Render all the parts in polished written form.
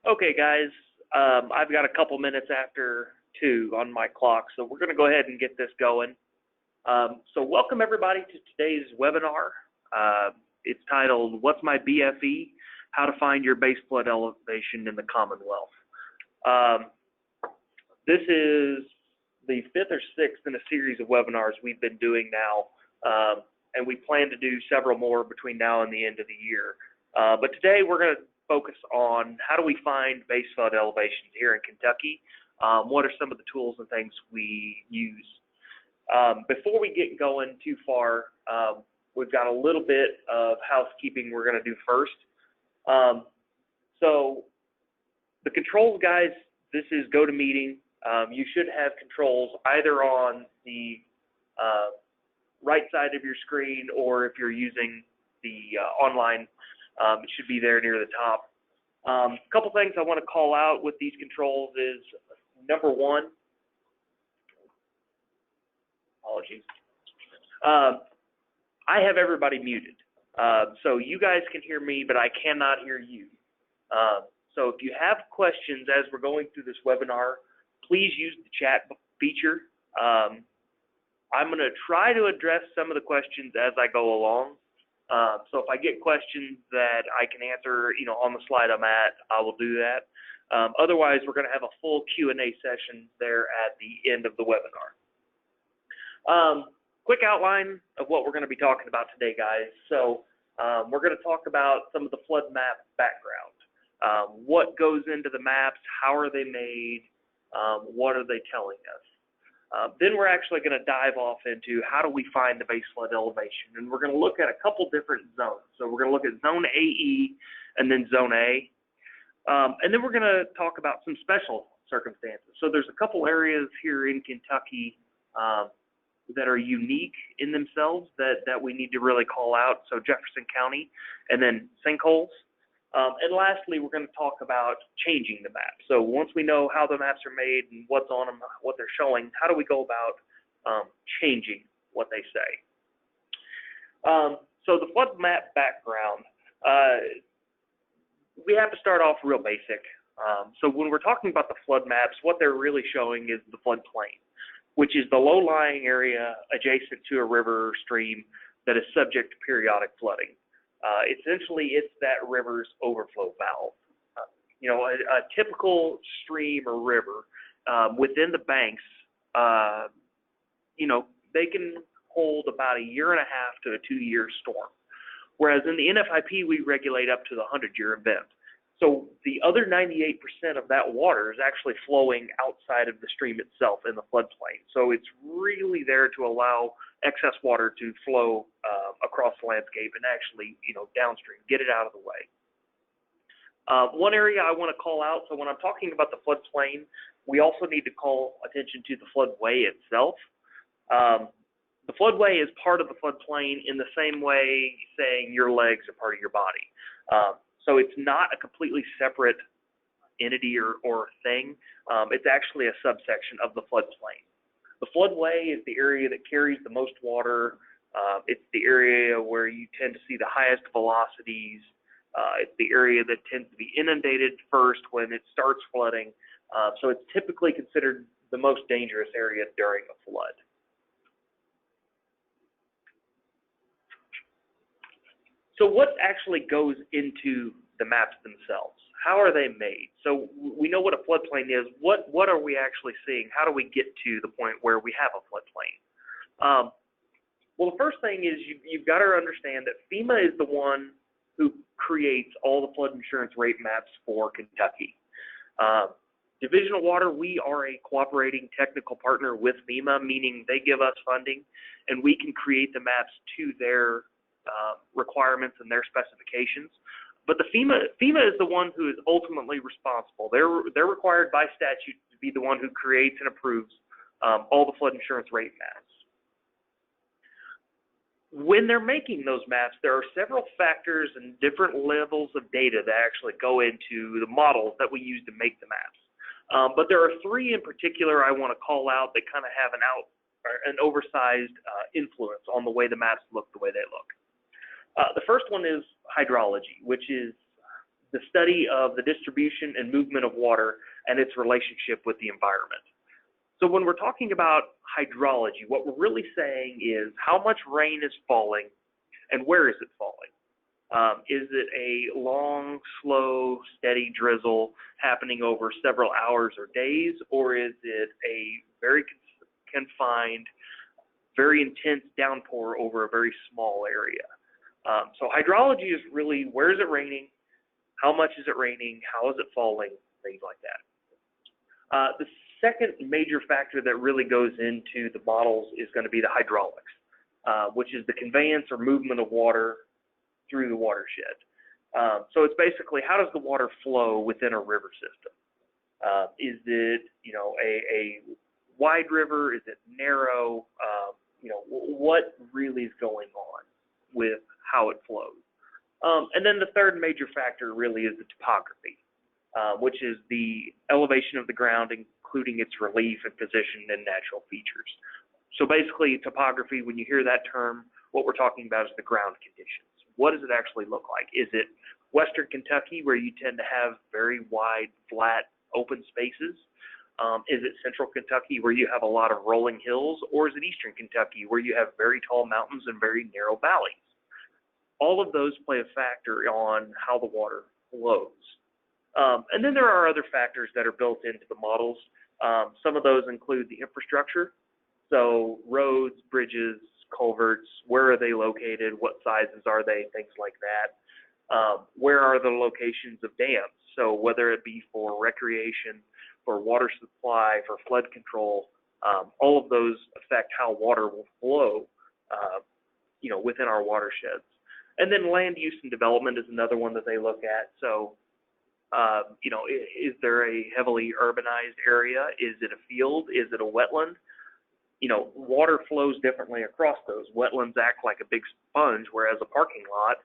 Okay, guys, I've got a couple minutes after 2 on my clock, so we're going to go ahead and get this going. So welcome everybody to today's webinar. It's titled, What's My BFE? How to Find Your Base Flood Elevation in the Commonwealth. This is the 5th or 6th in a series of webinars we've been doing now, and we plan to do several more between now and the end of the year. But today we're going to focus on how do we find base flood elevations here in Kentucky. What are some of the tools and things we use? Before we get going too far, we've got a little bit of housekeeping we're going to do first. So the controls, guys, this is GoToMeeting. You should have controls either on the right side of your screen, or if you're using the online, it should be there near the top. A couple things I want to call out with these controls is, number one, apologies, I have everybody muted. So you guys can hear me, but I cannot hear you. So if you have questions as we're going through this webinar, please use the chat feature. I'm going to try to address some of the questions as I go along. So if I get questions that I can answer, on the slide I'm at, I will do that. Otherwise, we're going to have a full Q&A session there at the end of the webinar. Quick outline of what we're going to be talking about today, guys. So we're going to talk about some of the flood map background. What goes into the maps? How are they made? What are they telling us? Then we're actually going to dive off into how do we find the base flood elevation, and we're going to look at a couple different zones. So we're going to look at Zone AE and then Zone A, and then we're going to talk about some special circumstances. So there's a couple areas here in Kentucky that are unique in themselves that we need to really call out. So Jefferson County, and then sinkholes. And lastly, we're going to talk about changing the map. So once we know how the maps are made and what's on them, what they're showing, how do we go about changing what they say? So the flood map background, we have to start off real basic. So when we're talking about the flood maps, what they're really showing is the floodplain, which is the low-lying area adjacent to a river or stream that is subject to periodic flooding. Essentially, it's that river's overflow valve. A typical stream or river within the banks, they can hold about 1.5 years to a 2-year storm. Whereas in the NFIP, we regulate up to the 100-year event. So the other 98% of that water is actually flowing outside of the stream itself in the floodplain. So it's really there to allow excess water to flow across the landscape and actually, downstream, get it out of the way. One area I want to call out, so when I'm talking about the floodplain, we also need to call attention to the floodway itself. The floodway is part of the floodplain in the same way saying your legs are part of your body. So it's not a completely separate entity or thing. It's actually a subsection of the floodplain. The floodway is the area that carries the most water. It's the area where you tend to see the highest velocities. It's the area that tends to be inundated first when it starts flooding. So it's typically considered the most dangerous area during a flood. So what actually goes into the maps themselves? How are they made? So we know what a floodplain is. What are we actually seeing? How do we get to the point where we have a floodplain? Well, the first thing is you've got to understand that FEMA is the one who creates all the flood insurance rate maps for Kentucky. Division of Water, we are a cooperating technical partner with FEMA, meaning they give us funding, and we can create the maps to their requirements and their specifications. But the FEMA is the one who is ultimately responsible. They're required by statute to be the one who creates and approves all the flood insurance rate maps. When they're making those maps, there are several factors and different levels of data that actually go into the models that we use to make the maps. But there are 3 in particular I want to call out that kind of have an oversized influence on the way the maps look the way they look. The first one is hydrology, which is the study of the distribution and movement of water and its relationship with the environment. So when we're talking about hydrology, what we're really saying is how much rain is falling and where is it falling. Is it a long, slow, steady drizzle happening over several hours or days, or is it a very confined, very intense downpour over a very small area? So hydrology is really, where is it raining, how much is it raining, how is it falling, things like that. The second major factor that really goes into the models is going to be the hydraulics, which is the conveyance or movement of water through the watershed. So it's basically, how does the water flow within a river system? Is it, a wide river? Is it narrow? What really is going on with how it flows? And then the third major factor really is the topography, which is the elevation of the ground, including its relief and position and natural features. So basically, topography, when you hear that term, what we're talking about is the ground conditions. What does it actually look like? Is it Western Kentucky, where you tend to have very wide, flat, open spaces? Is it Central Kentucky, where you have a lot of rolling hills? Or is it Eastern Kentucky, where you have very tall mountains and very narrow valleys? All of those play a factor on how the water flows. And then there are other factors that are built into the models. Some of those include the infrastructure. So roads, bridges, culverts, where are they located, what sizes are they, things like that. Where are the locations of dams? So whether it be for recreation, for water supply, for flood control, all of those affect how water will flow, within our watersheds. And then land use and development is another one that they look at. So, is there a heavily urbanized area? Is it a field? Is it a wetland? Water flows differently across those. Wetlands act like a big sponge, whereas a parking lot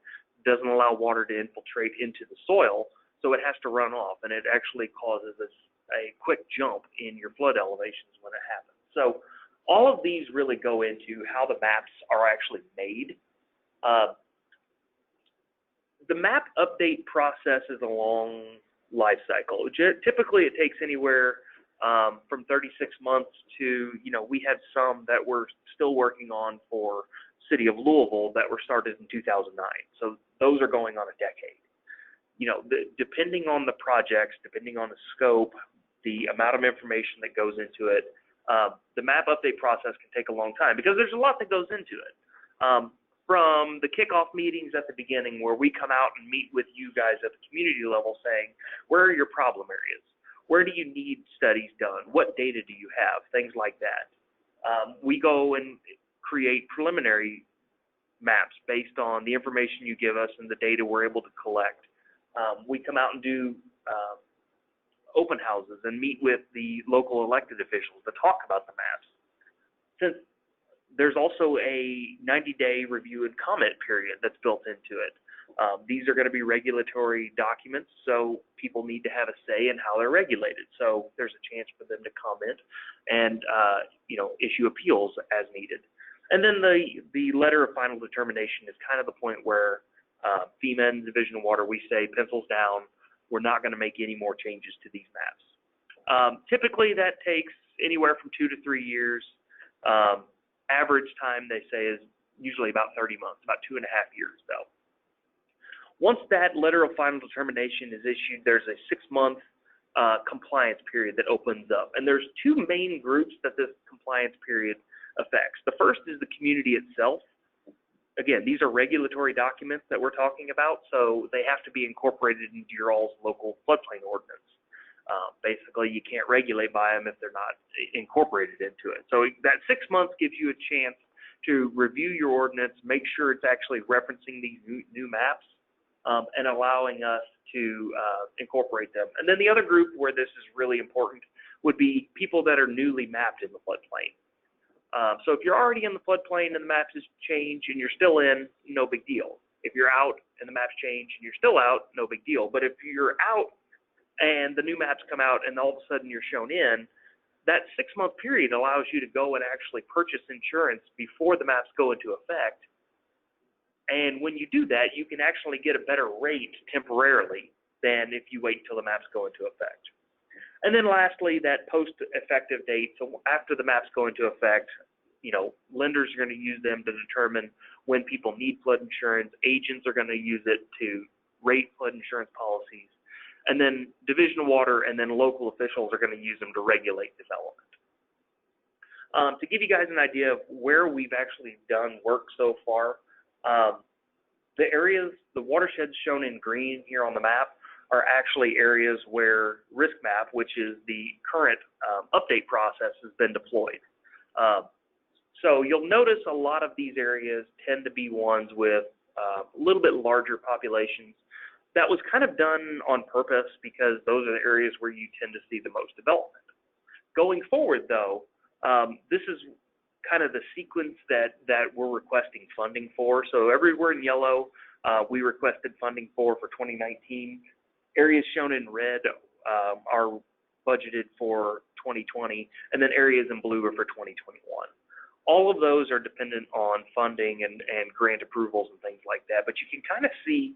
doesn't allow water to infiltrate into the soil, so it has to run off, and it actually causes a quick jump in your flood elevations when it happens. So all of these really go into how the maps are actually made. The map update process is a long life cycle. Typically, it takes anywhere from 36 months to, we had some that we're still working on for City of Louisville that were started in 2009. So those are going on a decade. Depending on the projects, depending on the scope, the amount of information that goes into it, the map update process can take a long time because there's a lot that goes into it. From the kickoff meetings at the beginning where we come out and meet with you guys at the community level saying, where are your problem areas? Where do you need studies done? What data do you have? Things like that. We go and create preliminary maps based on the information you give us and the data we're able to collect. We come out and do open houses and meet with the local elected officials to talk about the maps. Since there's also a 90-day review and comment period that's built into it. These are going to be regulatory documents, so people need to have a say in how they're regulated. So there's a chance for them to comment and issue appeals as needed. And then the letter of final determination is kind of the point where FEMA and Division of Water, we say pencils down. We're not going to make any more changes to these maps. Typically, that takes anywhere from 2 to 3 years. Average time, they say, is usually about 30 months, about 2.5 years, though. Once that letter of final determination is issued, there's a 6-month compliance period that opens up. And there's two main groups that this compliance period affects. The first is the community itself. Again, these are regulatory documents that we're talking about, so they have to be incorporated into your all's local floodplain ordinance. Basically, you can't regulate by them if they're not incorporated into it. So that 6 months gives you a chance to review your ordinance, make sure it's actually referencing these new maps, and allowing us to incorporate them. And then the other group where this is really important would be people that are newly mapped in the floodplain. So if you're already in the floodplain and the maps has changed and you're still in, no big deal. If you're out and the maps change and you're still out, no big deal. But if you're out and the new maps come out and all of a sudden you're shown in, that 6-month period allows you to go and actually purchase insurance before the maps go into effect. And when you do that, you can actually get a better rate temporarily than if you wait until the maps go into effect. And then lastly, that post-effective date, so after the maps go into effect, lenders are going to use them to determine when people need flood insurance. Agents are going to use it to rate flood insurance policies. And then Division of Water and then local officials are going to use them to regulate development. To give you guys an idea of where we've actually done work so far, the areas, the watersheds shown in green here on the map are actually areas where Risk Map, which is the current update process, has been deployed. So you'll notice a lot of these areas tend to be ones with a little bit larger populations. That was kind of done on purpose because those are the areas where you tend to see the most development. Going forward, though, this is kind of the sequence that we're requesting funding for. So everywhere in yellow, we requested funding for 2019. Areas shown in red are budgeted for 2020, and then areas in blue are for 2021. All of those are dependent on funding and grant approvals and things like that, but you can kind of see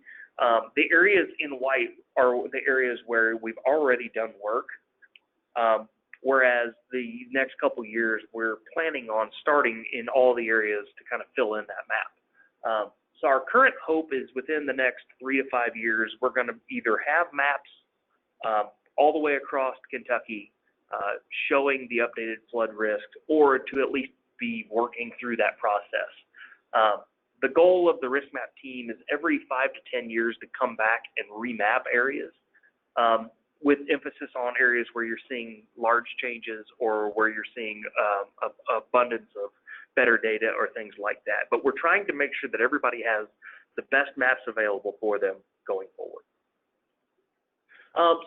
the areas in white are the areas where we've already done work, whereas the next couple years we're planning on starting in all the areas to kind of fill in that map. So our current hope is within the next 3 to 5 years, we're going to either have maps all the way across Kentucky showing the updated flood risk, or to at least be working through that process. The goal of the Risk Map team is every 5 to 10 years to come back and remap areas with emphasis on areas where you're seeing large changes or where you're seeing abundance of better data or things like that. But we're trying to make sure that everybody has the best maps available for them going forward.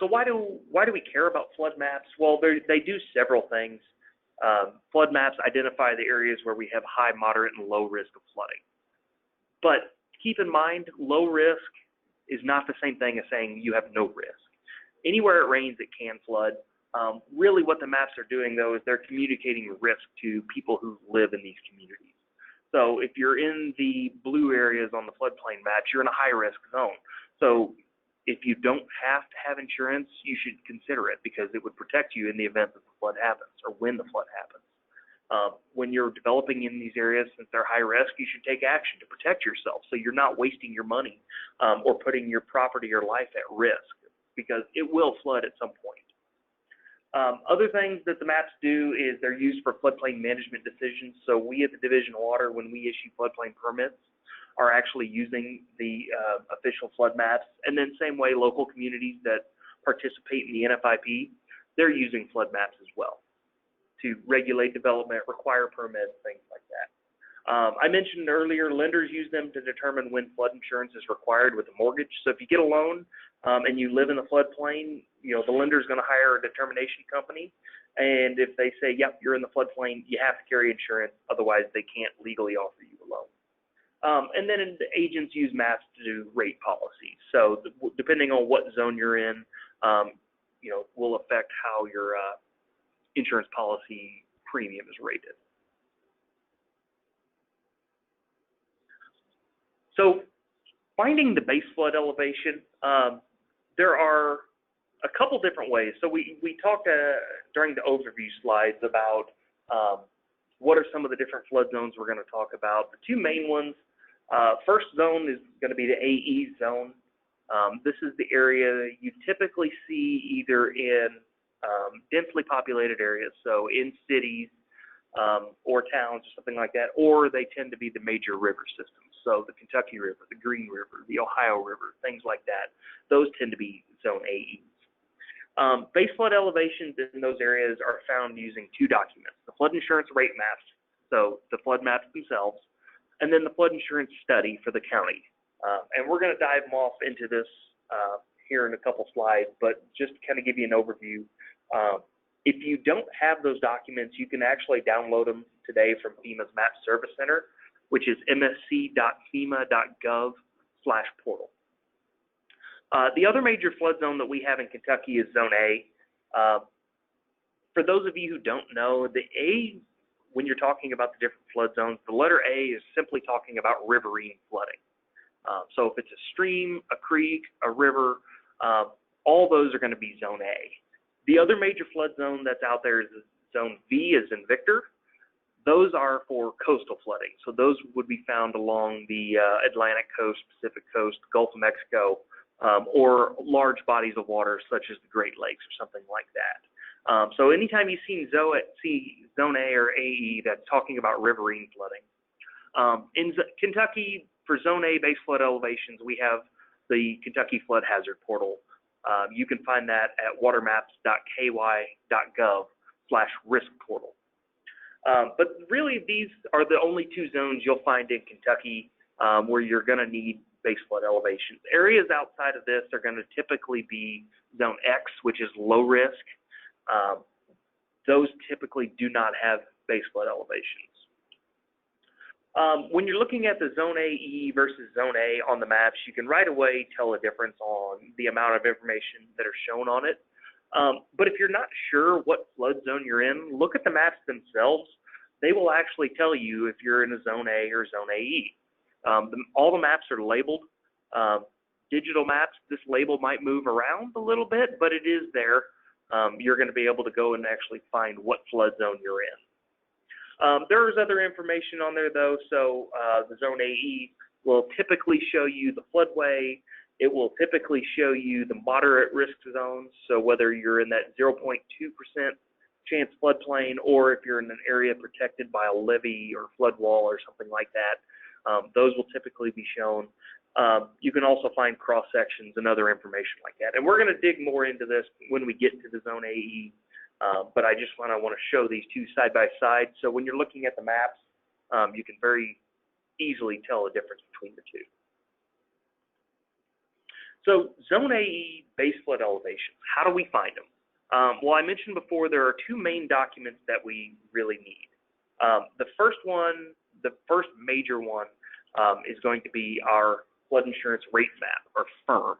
So why do we care about flood maps? Well, they do several things. Flood maps identify the areas where we have high, moderate, and low risk of flooding. But keep in mind, low risk is not the same thing as saying you have no risk. Anywhere it rains, it can flood. Really what the maps are doing, though, is they're communicating risk to people who live in these communities. So if you're in the blue areas on the floodplain maps, you're in a high-risk zone. So if you don't have to have insurance, you should consider it because it would protect you in the event that the flood happens or when the flood happens. When you're developing in these areas, since they're high risk, you should take action to protect yourself so you're not wasting your money or putting your property or life at risk, because it will flood at some point. Other things that the maps do is they're used for floodplain management decisions. So we at the Division of Water, when we issue floodplain permits, are actually using the official flood maps. And then same way, local communities that participate in the NFIP, they're using flood maps as well to regulate development, require permits, things like that. I mentioned earlier, lenders use them to determine when flood insurance is required with a mortgage. So if you get a loan and you live in the floodplain, the lender is going to hire a determination company. And if they say, yep, you're in the floodplain, you have to carry insurance, otherwise they can't legally offer you a loan. And then the agents use maps to do rate policies. So depending on what zone you're in, will affect how your insurance policy premium is rated. So finding the base flood elevation, there are a couple different ways. So we talked during the overview slides about what are some of the different flood zones we're going to talk about. The two main ones, first zone is going to be the AE zone. This is the area you typically see either in densely populated areas, so in cities or towns or something like that, or they tend to be the major river systems. So the Kentucky River, the Green River, the Ohio River, things like that. Those tend to be zone AEs. Base flood elevations in those areas are found using two documents: the flood insurance rate maps, so the flood maps themselves, and then the flood insurance study for the county. And we're going to dive off into this here in a couple slides, but just to kind of give you an overview, if you don't have those documents, you can actually download them today from FEMA's Map Service Center, which is msc.fema.gov/portal. The other major flood zone that we have in Kentucky is Zone A. For those of you who don't know, the A, when you're talking about the different flood zones, the letter A is simply talking about riverine flooding. So if it's a stream, a creek, a river, All those are going to be Zone A. The other major flood zone that's out there is Zone V, as in Victor. Those are for coastal flooding. So those would be found along the Atlantic coast, Pacific coast, Gulf of Mexico, or large bodies of water such as the Great Lakes or something like that. So anytime you see Zone A or AE, that's talking about riverine flooding. In Kentucky, for Zone A base flood elevations, we have the Kentucky Flood Hazard Portal. You can find that at watermaps.ky.gov/risk portal. But really, these are the only two zones you'll find in Kentucky where you're going to need base flood elevations. Areas outside of this are going to typically be Zone X, which is low risk. Those typically do not have base flood elevations. When you're looking at the Zone AE versus Zone A on the maps, you can right away tell a difference on the amount of information that are shown on it. But if you're not sure what flood zone you're in, look at the maps themselves. They will actually tell you if you're in a Zone A or Zone AE. All the maps are labeled. Digital maps, this label might move around a little bit, but it is there. You're going to be able to go and actually find what flood zone you're in. There is other information on there, though. So the Zone AE will typically show you the floodway. It will typically show you the moderate risk zones. So whether you're in that 0.2% chance floodplain, or if you're in an area protected by a levee or flood wall or something like that, those will typically be shown. You can also find cross sections and other information like that. And we're going to dig more into this when we get to the Zone AE. But I just want to show these two side by side. So when you're looking at the maps, you can very easily tell the difference between the two. So Zone AE base flood elevations, how do we find them? Well, I mentioned before there are two main documents that we really need. The first one, the first major one, is going to be our flood insurance rate map, or FIRM.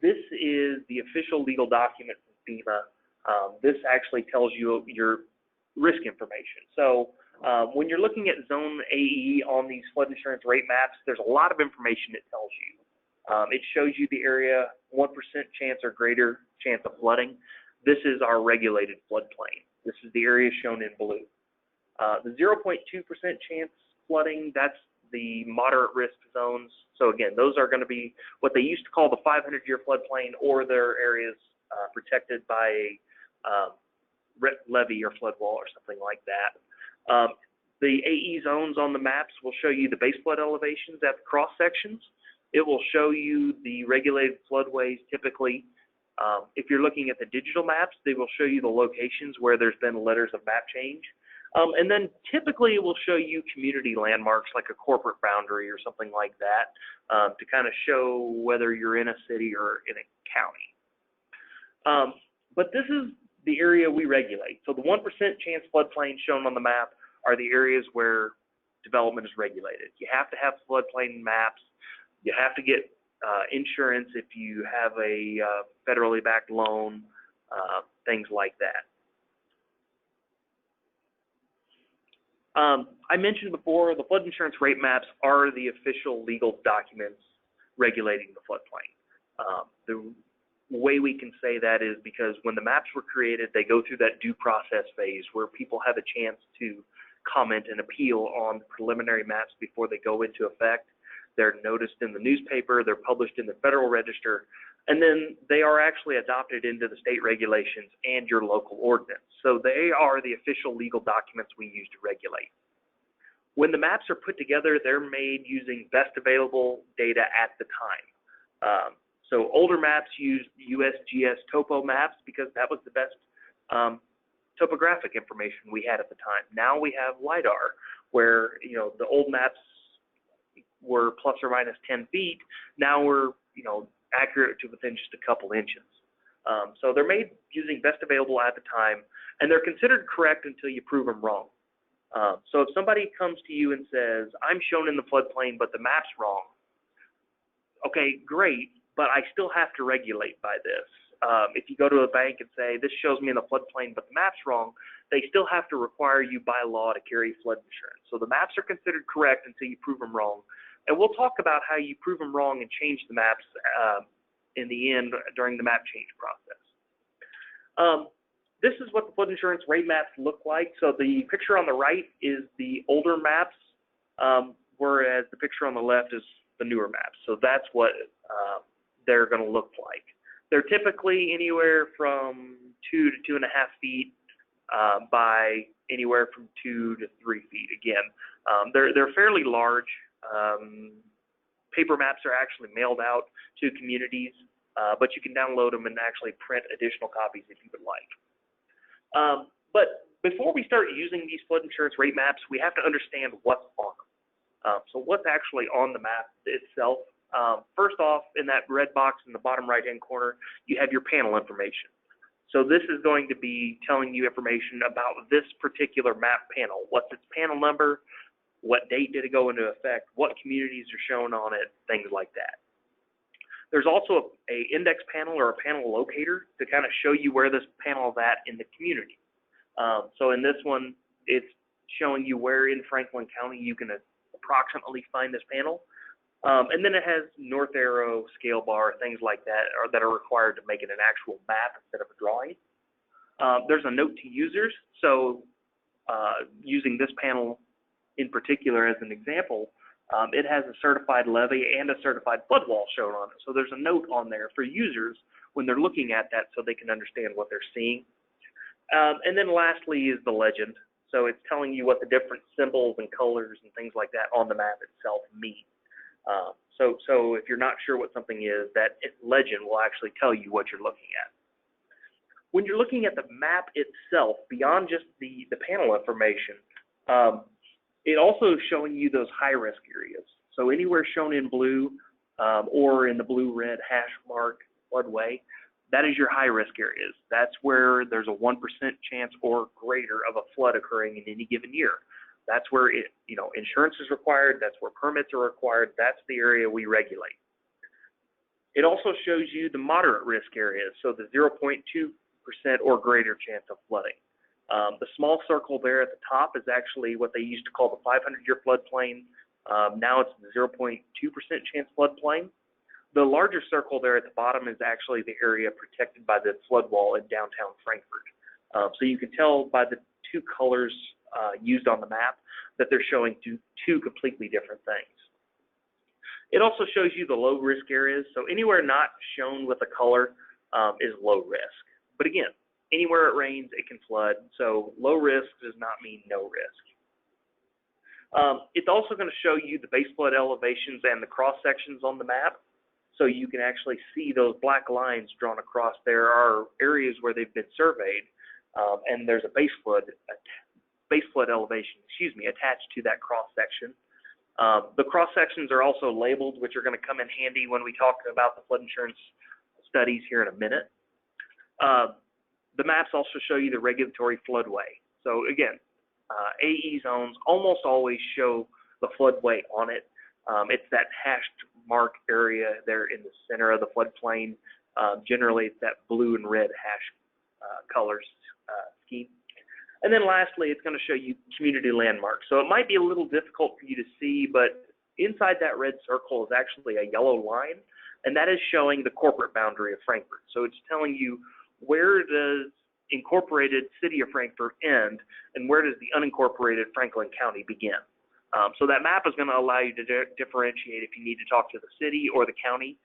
This is the official legal document from FEMA. This actually tells you your risk information. So when you're looking at Zone AE on these flood insurance rate maps, there's a lot of information it tells you. It shows you the area, 1% chance or greater chance of flooding. This is our regulated floodplain. This is the area shown in blue. The 0.2% chance flooding, that's the moderate risk zones. So again, those are going to be what they used to call the 500-year floodplain, or their areas protected by a levee or flood wall or something like that. The AE zones on the maps will show you the base flood elevations at the cross sections. It will show you the regulated floodways typically. If you're looking at the digital maps, they will show you the locations where there's been letters of map change. And then typically it will show you community landmarks like a corporate boundary or something like that to kind of show whether you're in a city or in a county. But this is the area we regulate. So the 1% chance floodplain shown on the map are the areas where development is regulated. You have to have floodplain maps. You have to get insurance if you have a federally backed loan, things like that. I mentioned before, the flood insurance rate maps are the official legal documents regulating the floodplain. The way we can say that is because when the maps were created, they go through that due process phase where people have a chance to comment and appeal on the preliminary maps before they go into effect. They're noticed in the newspaper, they're published in the Federal Register, and then they are actually adopted into the state regulations and your local ordinance. So they are the official legal documents we use to regulate. When the maps are put together, they're made using best available data at the time. So older maps used USGS topo maps because that was the best topographic information we had at the time. Now we have LIDAR, where the old maps were plus or minus 10 feet. Now we're accurate to within just a couple inches. So they're made using best available at the time, and they're considered correct until you prove them wrong. So if somebody comes to you and says, I'm shown in the floodplain, but the map's wrong, okay, great, but I still have to regulate by this. If you go to a bank and say, this shows me in the floodplain, but the map's wrong, they still have to require you by law to carry flood insurance. So the maps are considered correct until you prove them wrong. And we'll talk about how you prove them wrong and change the maps in the end during the map change process. This is what the flood insurance rate maps look like. So the picture on the right is the older maps, whereas the picture on the left is the newer maps. So that's what they're going to look like. They're typically anywhere from 2 to 2.5 feet by anywhere from 2 to 3 feet. Again, they're fairly large. Paper maps are actually mailed out to communities, but you can download them and actually print additional copies if you would like. But before we start using these flood insurance rate maps, we have to understand what's on them. So what's actually on the map itself? First off, in that red box in the bottom right-hand corner, you have your panel information. So this is going to be telling you information about this particular map panel. What's its panel number? What date did it go into effect? What communities are shown on it? Things like that. There's also a index panel or a panel locator to kind of show you where this panel is at in the community. So in this one, it's showing you where in Franklin County you can approximately find this panel. And then it has north arrow, scale bar, things like that that are required to make it an actual map instead of a drawing. There's a note to users. So using this panel in particular as an example, it has a certified levee and a certified flood wall shown on it. So there's a note on there for users when they're looking at that so they can understand what they're seeing. And then lastly is the legend. So it's telling you what the different symbols and colors and things like that on the map itself mean. So if you're not sure what something is, that legend will actually tell you what you're looking at. When you're looking at the map itself, beyond just the panel information, it also is showing you those high-risk areas. So anywhere shown in blue or in the blue-red hash mark floodway, that is your high-risk areas. That's where there's a 1% chance or greater of a flood occurring in any given year. That's where insurance is required. That's where permits are required. That's the area we regulate. It also shows you the moderate risk areas, so the 0.2% or greater chance of flooding. The small circle there at the top is actually what they used to call the 500-year floodplain. Now it's the 0.2% chance floodplain. The larger circle there at the bottom is actually the area protected by the flood wall in downtown Frankfort. So you can tell by the two colors used on the map that they're showing two completely different things. It also shows you the low risk areas. So anywhere not shown with a color is low risk. But again, anywhere it rains, it can flood. So low risk does not mean no risk. It's also going to show you the base flood elevations and the cross sections on the map. So you can actually see those black lines drawn across. There are areas where they've been surveyed, and there's a base flood elevation, attached to that cross section. The cross sections are also labeled, which are going to come in handy when we talk about the flood insurance studies here in a minute. The maps also show you the regulatory floodway. So again, AE zones almost always show the floodway on it. It's that hashed mark area there in the center of the floodplain. Generally, it's that blue and red hash colors scheme. And then lastly, it's going to show you community landmarks. So it might be a little difficult for you to see, but inside that red circle is actually a yellow line, and that is showing the corporate boundary of Frankfort. So it's telling you where does incorporated city of Frankfort end and where does the unincorporated Franklin County begin. So that map is going to allow you to differentiate if you need to talk to the city or the county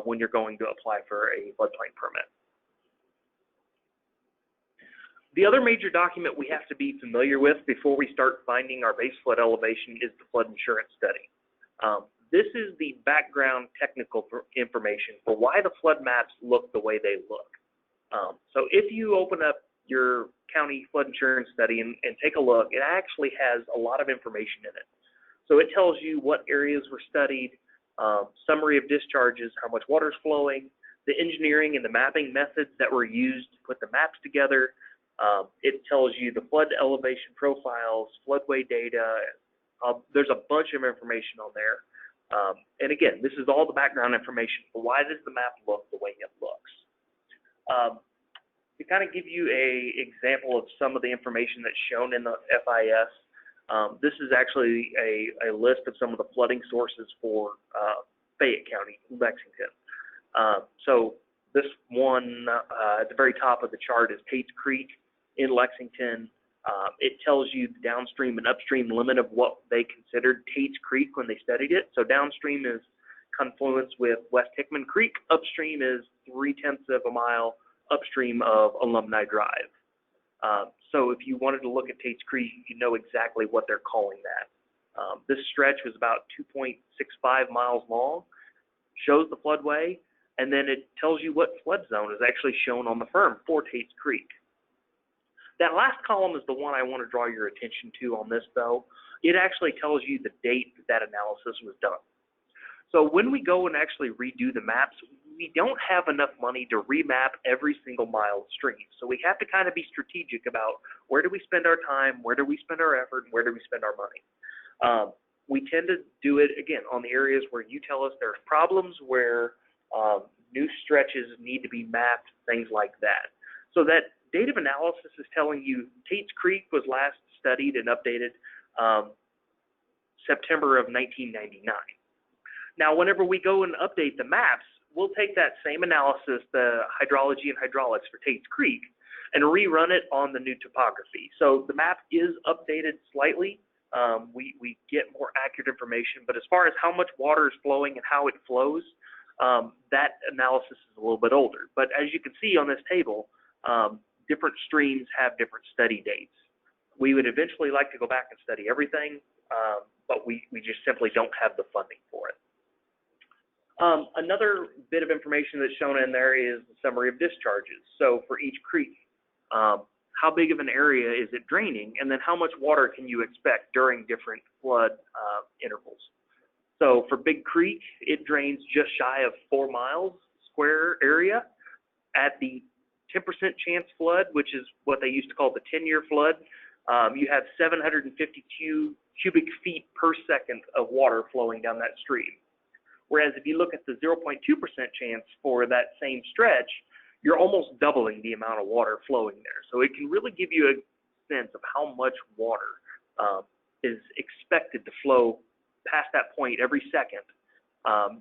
when you're going to apply for a floodplain permit. The other major document we have to be familiar with before we start finding our base flood elevation is the flood insurance study. This is the background technical information for why the flood maps look the way they look. So if you open up your county flood insurance study and take a look, it actually has a lot of information in it. So it tells you what areas were studied, summary of discharges, how much water is flowing, the engineering and the mapping methods that were used to put the maps together. It tells you the flood elevation profiles, floodway data. There's a bunch of information on there. And again, this is all the background information for why does the map look the way it looks. To kind of give you an example of some of the information that's shown in the FIS, this is actually a list of some of the flooding sources for Fayette County, Lexington. So this one at the very top of the chart is Tate's Creek in Lexington. It tells you the downstream and upstream limit of what they considered Tate's Creek when they studied it. So downstream is confluence with West Hickman Creek. Upstream is 0.3 of a mile upstream of Alumni Drive. So if you wanted to look at Tate's Creek, you know exactly what they're calling that. This stretch was about 2.65 miles long, shows the floodway, and then it tells you what flood zone is actually shown on the firm for Tate's Creek. That last column is the one I want to draw your attention to on this, though. It actually tells you the date that analysis was done. So when we go and actually redo the maps, we don't have enough money to remap every single mile of stream. So we have to kind of be strategic about where do we spend our time, where do we spend our effort, and where do we spend our money. We tend to do it, again, on the areas where you tell us there's problems, where new stretches need to be mapped, things like that. So that date of analysis is telling you Tate's Creek was last studied and updated September of 1999. Now, whenever we go and update the maps, we'll take that same analysis, the hydrology and hydraulics for Tate's Creek, and rerun it on the new topography. So the map is updated slightly. We get more accurate information, but as far as how much water is flowing and how it flows, that analysis is a little bit older. But as you can see on this table, different streams have different study dates. We would eventually like to go back and study everything, but we just simply don't have the funding for it. Another bit of information that's shown in there is the summary of discharges. So for each creek, how big of an area is it draining, and then how much water can you expect during different flood intervals. So for Big Creek, it drains just shy of 4 miles square area. At the 10% chance flood, which is what they used to call the 10-year flood, you have 752 cubic feet per second of water flowing down that stream. Whereas if you look at the 0.2% chance for that same stretch, you're almost doubling the amount of water flowing there. So it can really give you a sense of how much water is expected to flow past that point every second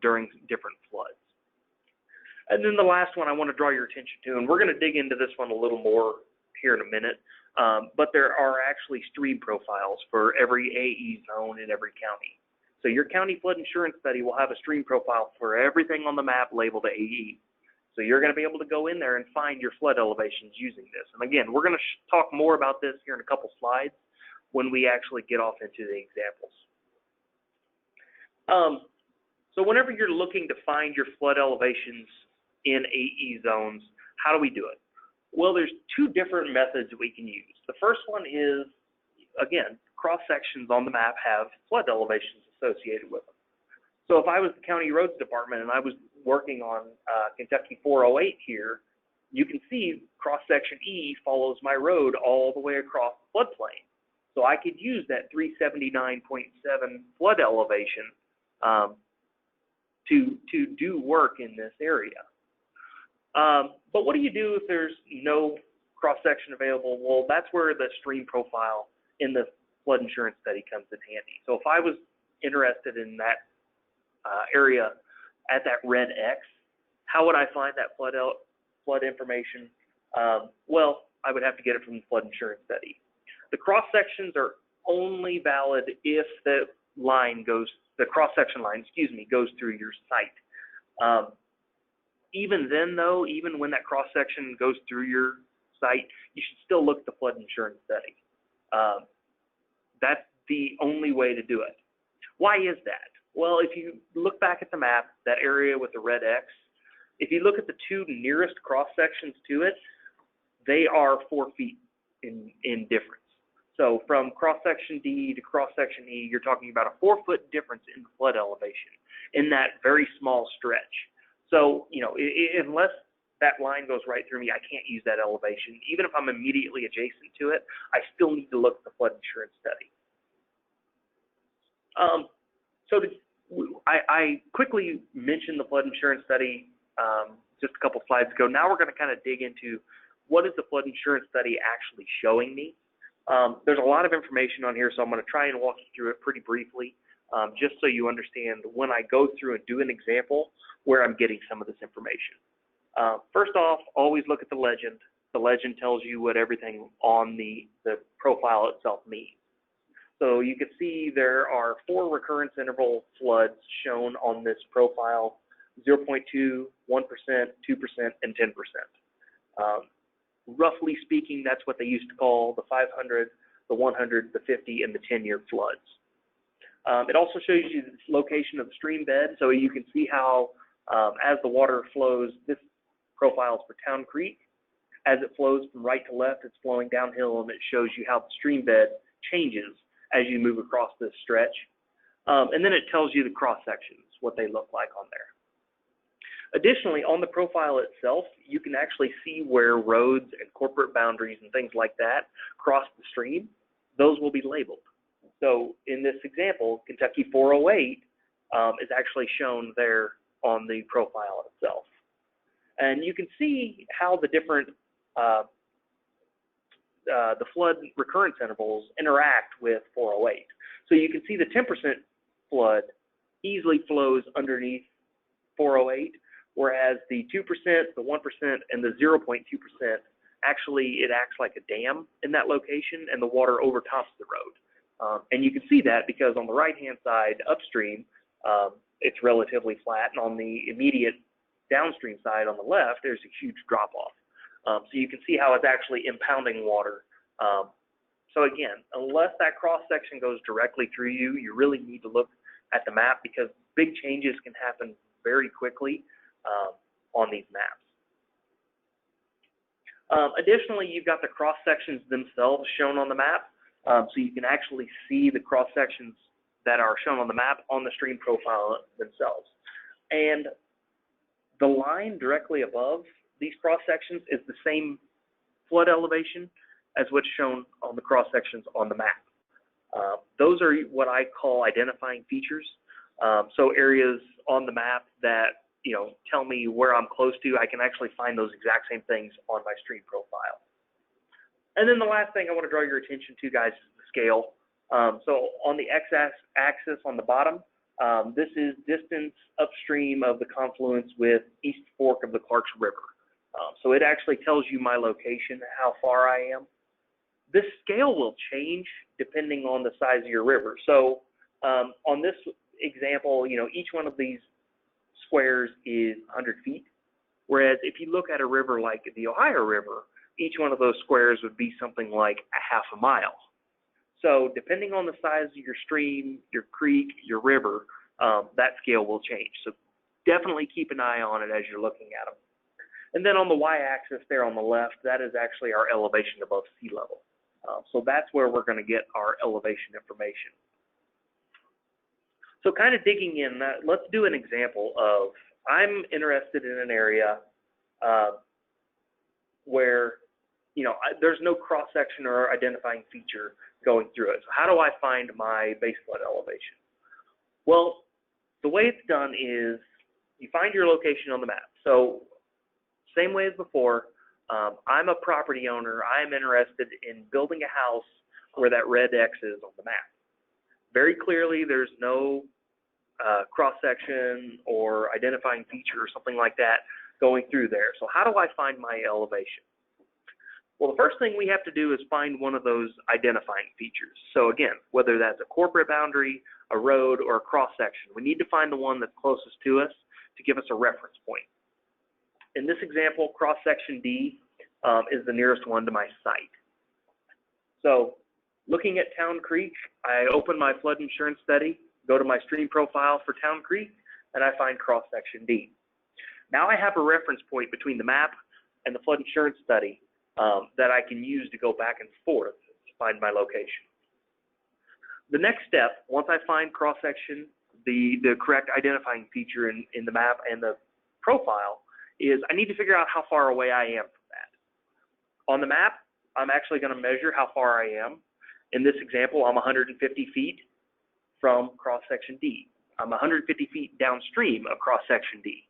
during different floods. And then the last one I want to draw your attention to, and we're going to dig into this one a little more here in a minute, but there are actually stream profiles for every AE zone in every county. So your county flood insurance study will have a stream profile for everything on the map labeled AE. So you're going to be able to go in there and find your flood elevations using this. And again, we're going to talk more about this here in a couple slides when we actually get off into the examples. So whenever you're looking to find your flood elevations in AE zones, how do we do it? Well, there's two different methods that we can use. The first one is, again, cross-sections on the map have flood elevations associated with them. So if I was the county roads department and I was working on Kentucky 408 here, you can see cross-section E follows my road all the way across the floodplain. So I could use that 379.7 flood elevation to do work in this area. But what do you do if there's no cross-section available? Well, that's where the stream profile in the flood insurance study comes in handy. So if I was interested in that area at that red X, how would I find that flood information? Well, I would have to get it from the flood insurance study. The cross-sections are only valid if the cross-section line, goes through your site. Even then, though, even when that cross-section goes through your site, you should still look at the flood insurance study. That's the only way to do it. Why is that? Well, if you look back at the map, that area with the red X, if you look at the two nearest cross-sections to it, they are 4 feet in difference. So from cross-section D to cross-section E, you're talking about a 4-foot difference in flood elevation in that very small stretch. So, you know, unless that line goes right through me, I can't use that elevation. Even if I'm immediately adjacent to it, I still need to look at the flood insurance study. I quickly mentioned the flood insurance study just a couple slides ago. Now we're going to kind of dig into what is the flood insurance study actually showing me. There's a lot of information on here, so I'm going to try and walk you through it pretty briefly. just so you understand when I go through and do an example where I'm getting some of this information. First off, always look at the legend. The legend tells you what everything on the profile itself means. So you can see there are 4 recurrence interval floods shown on this profile: 0.2, 1%, 2%, and 10%. Roughly speaking, that's what they used to call the 500, the 100, the 50, and the 10-year floods. It also shows you the location of the stream bed, so you can see how as the water flows, this profile is for Town Creek. As it flows from right to left, it's flowing downhill, and it shows you how the stream bed changes as you move across this stretch. And then it tells you the cross sections, what they look like on there. Additionally, on the profile itself, you can actually see where roads and corporate boundaries and things like that cross the stream. Those will be labeled. So in this example, Kentucky 408 is actually shown there on the profile itself. And you can see how the different the flood recurrence intervals interact with 408. So you can see the 10% flood easily flows underneath 408, whereas the 2%, the 1%, and the 0.2%, actually it acts like a dam in that location, and the water overtops the road. And you can see that because on the right-hand side upstream, it's relatively flat, and on the immediate downstream side on the left, there's a huge drop-off. So you can see how it's actually impounding water. So again, unless that cross-section goes directly through you, you really need to look at the map because big changes can happen very quickly on these maps. Additionally, you've got the cross-sections themselves shown on the map. So you can actually see the cross-sections that are shown on the map on the stream profile themselves. And the line directly above these cross-sections is the same flood elevation as what's shown on the cross-sections on the map. Those are what I call identifying features. So areas on the map that tell me where I'm close to, I can actually find those exact same things on my stream profile. And then the last thing I want to draw your attention to, guys, is the scale. So on the x-axis on the bottom, this is distance upstream of the confluence with East Fork of the Clarks River. So it actually tells you my location, how far I am. This scale will change depending on the size of your river. So on this example, each one of these squares is 100 feet. Whereas if you look at a river like the Ohio River, each one of those squares would be something like a half a mile. So depending on the size of your stream, your creek, your river, that scale will change. So definitely keep an eye on it as you're looking at them. And then on the y-axis there on the left, that is actually our elevation above sea level. So that's where we're going to get our elevation information. So kind of digging in, let's do an example of, I'm interested in an area where, there's no cross-section or identifying feature going through it. So how do I find my base flood elevation? Well, the way it's done is you find your location on the map. So same way as before, I'm a property owner. I'm interested in building a house where that red X is on the map. Very clearly, there's no cross-section or identifying feature or something like that going through there. So how do I find my elevation? Well, the first thing we have to do is find one of those identifying features. So again, whether that's a corporate boundary, a road, or a cross-section, we need to find the one that's closest to us to give us a reference point. In this example, cross-section D is the nearest one to my site. So looking at Town Creek, I open my flood insurance study, go to my stream profile for Town Creek, and I find cross-section D. Now I have a reference point between the map and the flood insurance study that I can use to go back and forth to find my location. The next step, once I find cross-section, the correct identifying feature in the map and the profile, is I need to figure out how far away I am from that. On the map, I'm actually going to measure how far I am. In this example, I'm 150 feet from cross-section D. I'm 150 feet downstream of cross-section D.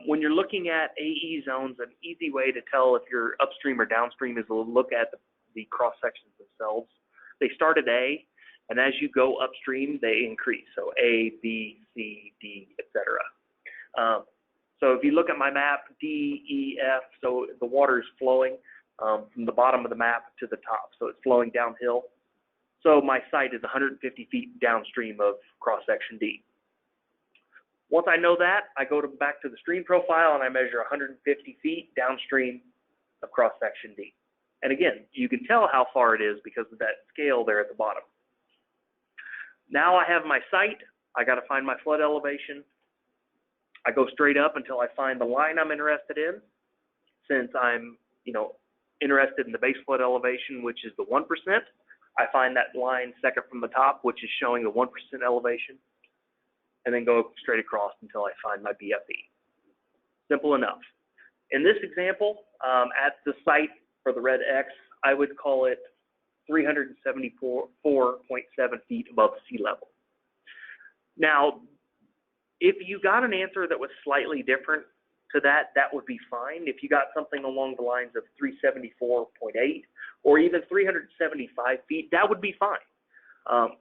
When you're looking at AE zones, an easy way to tell if you're upstream or downstream is to look at the cross-sections themselves. They start at A, And as you go upstream, they increase. So A, B, C, D, etc. So if you look at my map, D, E, F, so the water is flowing from the bottom of the map to the top. So it's flowing downhill. So my site is 150 feet downstream of cross-section D. Once I know that, I go back to the stream profile and I measure 150 feet downstream of cross-section D. And again, you can tell how far it is because of that scale there at the bottom. Now I have my site. I got to find my flood elevation. I go straight up until I find the line I'm interested in. Since I'm, interested in the base flood elevation, which is the 1%, I find that line second from the top, which is showing the 1% elevation, and then go straight across until I find my BFE. Simple enough. In this example, at the site for the red X, I would call it 374.7 feet above sea level. Now, if you got an answer that was slightly different to that, that would be fine. If you got something along the lines of 374.8 or even 375 feet, that would be fine.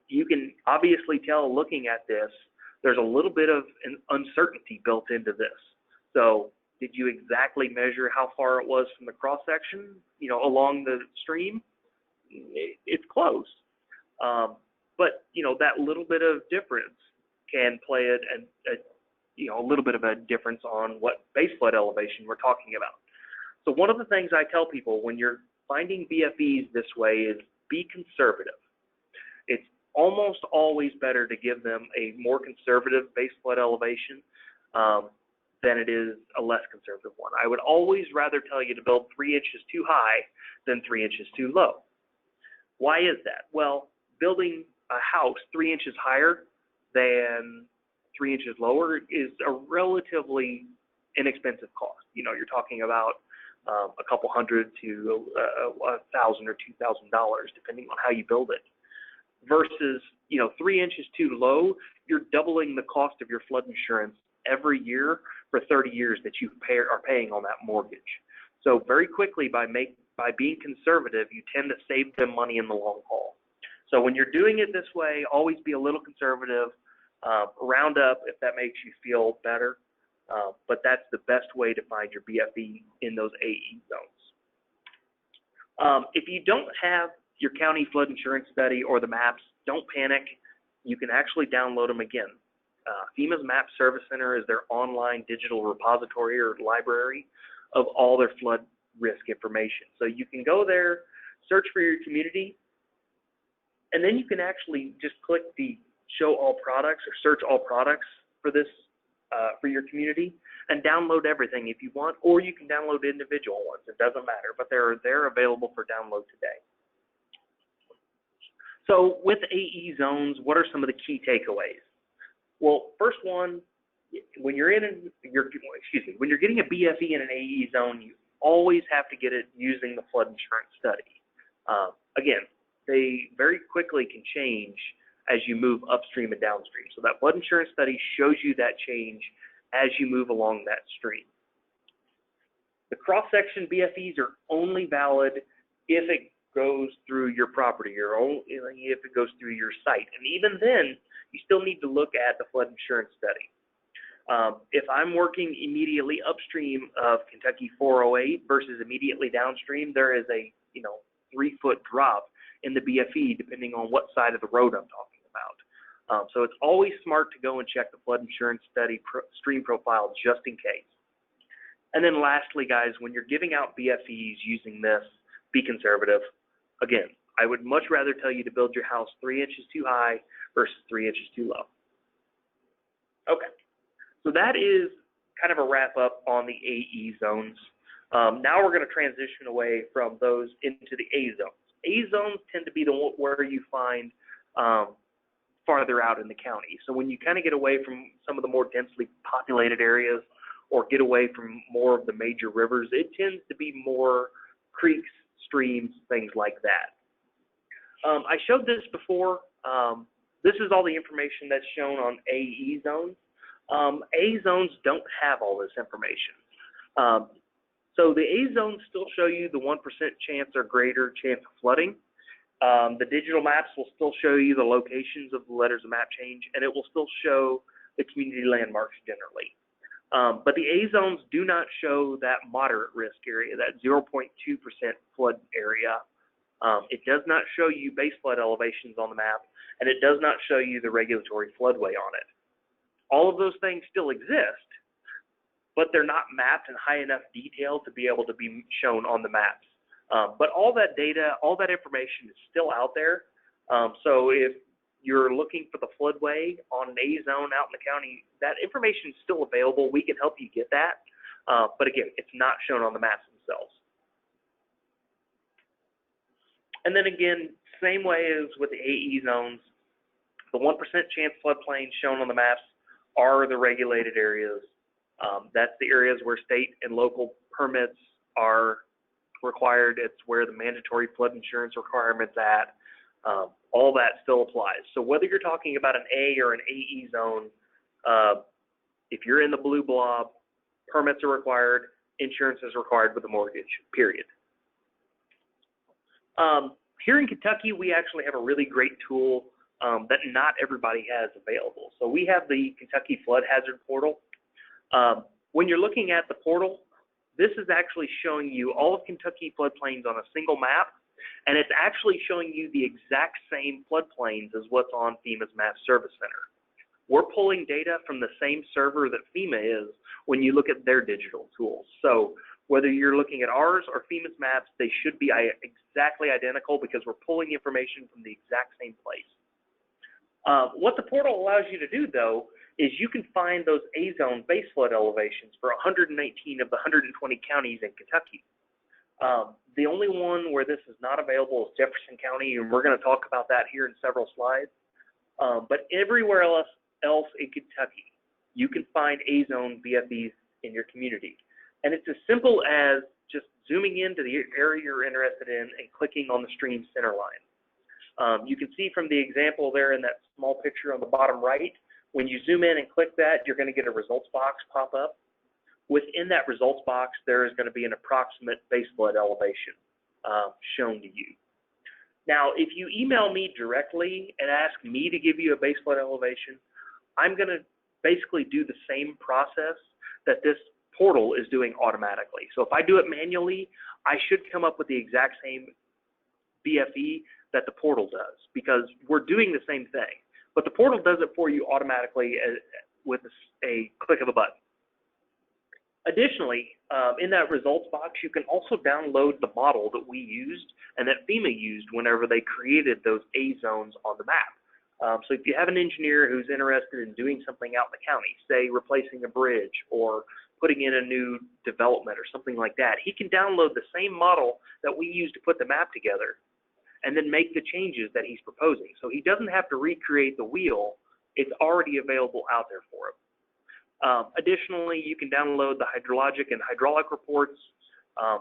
You can obviously tell looking at this, there's a little bit of an uncertainty built into this. So did you exactly measure how far it was from the cross section, along the stream? It's close. But, that little bit of difference can play a little bit of a difference on what base flood elevation we're talking about. So one of the things I tell people when you're finding BFEs this way is be conservative. It's almost always better to give them a more conservative base flood elevation than it is a less conservative one. I would always rather tell you to build 3 inches too high than 3 inches too low. Why is that? Well, building a house 3 inches higher than 3 inches lower is a relatively inexpensive cost. You're talking about a couple hundred to $1,000 or $2,000, depending on how you build it. Versus, 3 inches too low, you're doubling the cost of your flood insurance every year for 30 years that you are paying on that mortgage. So very quickly, by being conservative, you tend to save them money in the long haul. So when you're doing it this way, always be a little conservative. Round up if that makes you feel better, but that's the best way to find your BFE in those AE zones. If you don't have your county flood insurance study or the maps, don't panic. You can actually download them again. FEMA's Map Service Center is their online digital repository or library of all their flood risk information. So you can go there, search for your community, and then you can actually just click the show all products or search all products for this, for your community, and download everything if you want, or you can download individual ones. It doesn't matter, but they're available for download today. So with AE zones, what are some of the key takeaways? Well, first one, when you're getting a BFE in an AE zone, you always have to get it using the flood insurance study. Again, they very quickly can change as you move upstream and downstream. So that flood insurance study shows you that change as you move along that stream. The cross-section BFEs are only valid if it goes through your property, or only if it goes through your site. And even then, you still need to look at the flood insurance study. If I'm working immediately upstream of Kentucky 408 versus immediately downstream, there is a 3-foot drop in the BFE depending on what side of the road I'm talking about. So it's always smart to go and check the flood insurance study stream profile just in case. And then lastly, guys, when you're giving out BFEs using this, be conservative. Again, I would much rather tell you to build your house 3 inches too high versus 3 inches too low. Okay, so that is kind of a wrap up on the AE zones. Now we're going to transition away from those into the A zones. A zones tend to be where you find farther out in the county. So when you kind of get away from some of the more densely populated areas or get away from more of the major rivers, it tends to be more creeks, streams, things like that. I showed this before. This is all the information that's shown on AE zones. A zones don't have all this information. So the A zones still show you the 1% chance or greater chance of flooding. The digital maps will still show you the locations of the letters of map change, and it will still show the community landmarks generally. But the A zones do not show that moderate risk area, that 0.2% flood area. It does not show you base flood elevations on the map, and it does not show you the regulatory floodway on it. All of those things still exist, but they're not mapped in high enough detail to be able to be shown on the maps. But all that data, all that information is still out there. So if you're looking for the floodway on an A zone out in the county, that information is still available. We can help you get that. But again, it's not shown on the maps themselves. And then again, same way as with the AE zones, the 1% chance floodplains shown on the maps are the regulated areas. That's the areas where state and local permits are required. It's where the mandatory flood insurance requirements at. All that still applies. So whether you're talking about an A or an AE zone, if you're in the blue blob, permits are required, insurance is required with a mortgage, period. Here in Kentucky, we actually have a really great tool that not everybody has available. So we have the Kentucky Flood Hazard Portal. When you're looking at the portal, this is actually showing you all of Kentucky floodplains on a single map, and it's actually showing you the exact same floodplains as what's on FEMA's Map Service Center. We're pulling data from the same server that FEMA is when you look at their digital tools. So whether you're looking at ours or FEMA's maps, they should be exactly identical because we're pulling information from the exact same place. What the portal allows you to do, though, is you can find those A-zone base flood elevations for 119 of the 120 counties in Kentucky. The only one where this is not available is Jefferson County, and we're going to talk about that here in several slides. But everywhere else in Kentucky, you can find A-zone BFEs in your community. And it's as simple as just zooming into the area you're interested in and clicking on the stream center line. You can see from the example there in that small picture on the bottom right, when you zoom in and click that, you're going to get a results box pop up. Within that results box, there is going to be an approximate base flood elevation shown to you. Now, if you email me directly and ask me to give you a base flood elevation, I'm going to basically do the same process that this portal is doing automatically. So if I do it manually, I should come up with the exact same BFE that the portal does, because we're doing the same thing. But the portal does it for you automatically with a click of a button. Additionally, in that results box, you can also download the model that we used and that FEMA used whenever they created those A zones on the map. So if you have an engineer who's interested in doing something out in the county, say replacing a bridge or putting in a new development or something like that, he can download the same model that we used to put the map together and then make the changes that he's proposing. So he doesn't have to recreate the wheel. It's already available out there for him. Additionally, you can download the hydrologic and hydraulic reports.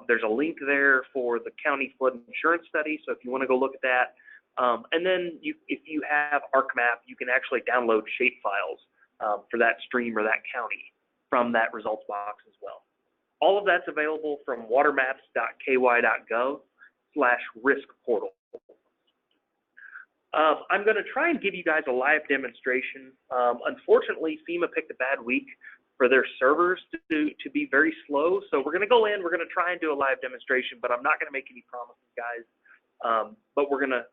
There's a link there for the county flood insurance study, so if you want to go look at that. And then if you have ArcMap, you can actually download shape files for that stream or that county from that results box as well. All of that's available from watermaps.ky.gov/risk-portal. I'm going to try and give you guys a live demonstration. Unfortunately, FEMA picked a bad week for their servers to be very slow, so we're going to go in, we're going to try and do a live demonstration, but I'm not going to make any promises, guys. But we're going to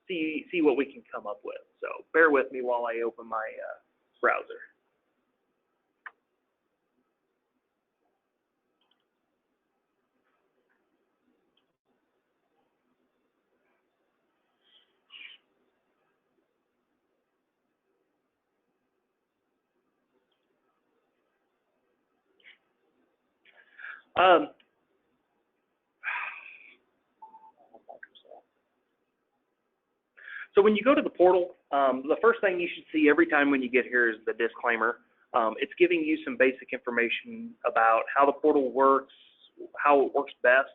see what we can come up with. So bear with me while I open my browser. So when you go to the portal, the first thing you should see every time when you get here is the disclaimer. It's giving you some basic information about how the portal works, how it works best.